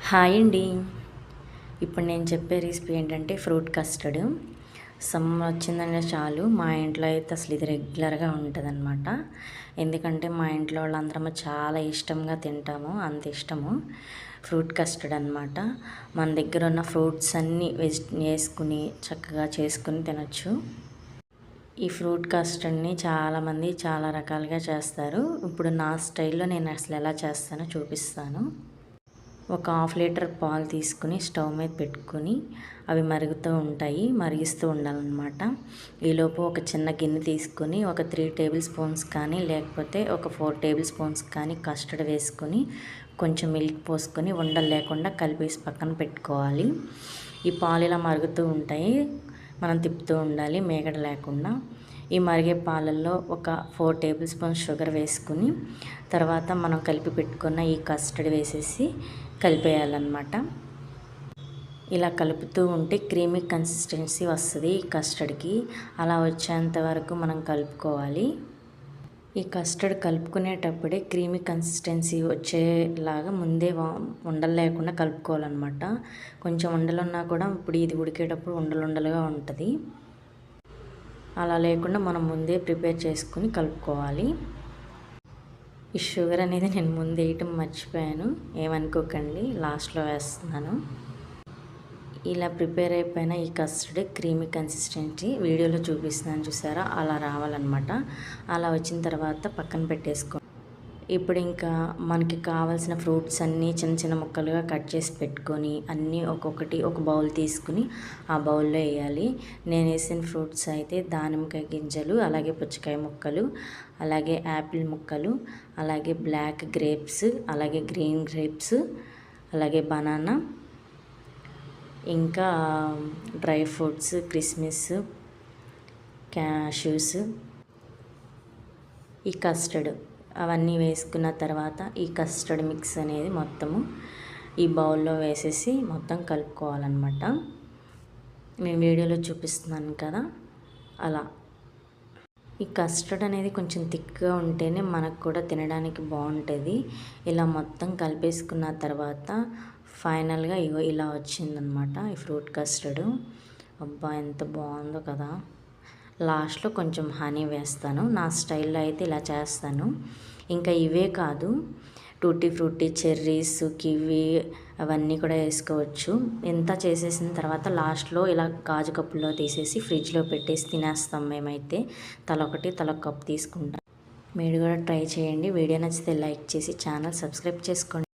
Hi అండి. ఇప్పుడు నేను చెప్పే రెసిపీ ఏంటంటే ఫ్రూట్ కస్టర్డ్. సమ్మర్ వచ్చిందంటే చాలు మా ఇంట్లో అయితే అసలు ఇది రెగ్యులర్గా ఉంటుందన్నమాట. ఎందుకంటే మా ఇంట్లో వాళ్ళందరము చాలా ఇష్టంగా తింటాము, అంత ఇష్టము ఫ్రూట్ కస్టర్డ్ అనమాట. మన దగ్గర ఉన్న ఫ్రూట్స్ అన్నీ వేసుకుని చక్కగా చేసుకుని తినచ్చు. ఈ ఫ్రూట్ కస్టర్డ్ని చాలామంది చాలా రకాలుగా చేస్తారు. ఇప్పుడు నా స్టైల్లో నేను అసలు ఎలా చేస్తానో చూపిస్తాను. ఒక హాఫ్ లీటర్ పాలు తీసుకుని స్టవ్ మీద పెట్టుకుని అవి మరుగుతూ ఉంటాయి, మరిగిస్తూ ఉండాలన్నమాట. ఈలోపు ఒక చిన్న గిన్నె తీసుకొని ఒక 3 టేబుల్ స్పూన్స్ కానీ లేకపోతే ఒక 4 టేబుల్ స్పూన్స్ కానీ కస్టర్డ్ వేసుకొని కొంచెం మిల్క్ పోసుకొని ఉండలు లేకుండా కలిపేసి పక్కన పెట్టుకోవాలి. ఈ పాలు ఇలా మరుగుతూ ఉంటాయి, మనం తిప్పుతూ ఉండాలి మేగడ లేకుండా. ఈ మరిగే పాలల్లో ఒక 4 టేబుల్ స్పూన్స్ షుగర్ వేసుకుని తర్వాత మనం కలిపి పెట్టుకున్న ఈ కస్టర్డ్ వేసేసి కలిపేయాలన్నమాట. ఇలా కలుపుతూ ఉంటే క్రీమీ కన్సిస్టెన్సీ వస్తుంది ఈ కస్టర్డ్కి. అలా వచ్చేంత వరకు మనం కలుపుకోవాలి. ఈ కస్టర్డ్ కలుపుకునేటప్పుడే క్రీమీ కన్సిస్టెన్సీ వచ్చేలాగా ముందే ఉండలు లేకుండా కలుపుకోవాలన్నమాట. కొంచెం ఉండలున్నా కూడా ఇప్పుడు ఇది ఉడికేటప్పుడు ఉండలుగా ఉంటుంది. అలా లేకుండా మనం ముందే ప్రిపేర్ చేసుకుని కలుపుకోవాలి. ఈ షుగర్ అనేది నేను ముందు వేయటం మర్చిపోయాను, ఏమనుకోకండి, లాస్ట్లో వేస్తున్నాను. ఇలా ప్రిపేర్ అయిపోయిన ఈ కస్టర్డ్ క్రీమీ కన్సిస్టెన్సీ వీడియోలో చూపిస్తున్నాను చూసారా, అలా రావాలన్నమాట. అలా వచ్చిన తర్వాత పక్కన పెట్టేసుకోండి. ఇప్పుడు ఇంకా మనకి కావాల్సిన ఫ్రూట్స్ అన్నీ చిన్న చిన్న ముక్కలుగా కట్ చేసి పెట్టుకొని అన్నీ ఒక్కొక్కటి ఒక బౌల్ తీసుకుని ఆ బౌల్లో వేయాలి. నేను వేసిన ఫ్రూట్స్ అయితే దానిమ్మకాయ గింజలు, అలాగే పుచ్చకాయ ముక్కలు, అలాగే యాపిల్ ముక్కలు, అలాగే బ్లాక్ గ్రేప్స్, అలాగే గ్రీన్ గ్రేప్స్, అలాగే బనానా, ఇంకా డ్రై ఫ్రూట్స్, కిస్మిస్, క్యాష్యూస్, ఈ కస్టర్డ్ అవన్నీ వేసుకున్న తర్వాత ఈ కస్టర్డ్ మిక్స్ అనేది మొత్తము ఈ బౌల్లో వేసేసి మొత్తం కలుపుకోవాలన్నమాట. నేను వీడియోలో చూపిస్తున్నాను కదా అలా. ఈ కస్టర్డ్ అనేది కొంచెం థిక్గా ఉంటేనే మనకు కూడా తినడానికి బాగుంటుంది. ఇలా మొత్తం కలిపేసుకున్న తర్వాత ఫైనల్గా ఇలా వచ్చిందనమాట ఈ ఫ్రూట్ కస్టర్డ్. అబ్బా ఎంత బాగుందో కదా. లాస్ట్లో కొంచెం హనీ వేస్తాను, నా స్టైల్లో అయితే ఇలా చేస్తాను. ఇంకా ఇవే కాదు, టూటీ ఫ్రూటీ, చెర్రీస్, కివి అవన్నీ కూడా వేసుకోవచ్చు. ఇంత చేసేసిన తర్వాత లాస్ట్లో ఇలా గాజు కప్పులో తీసేసి ఫ్రిడ్జ్లో పెట్టేసి తినేస్తాం మేమైతే. తలొకటి తలొక కప్పు తీసుకుంటాం. మీరు కూడా ట్రై చేయండి. వీడియో నచ్చితే లైక్ చేసి ఛానల్ సబ్స్క్రైబ్ చేసుకోండి.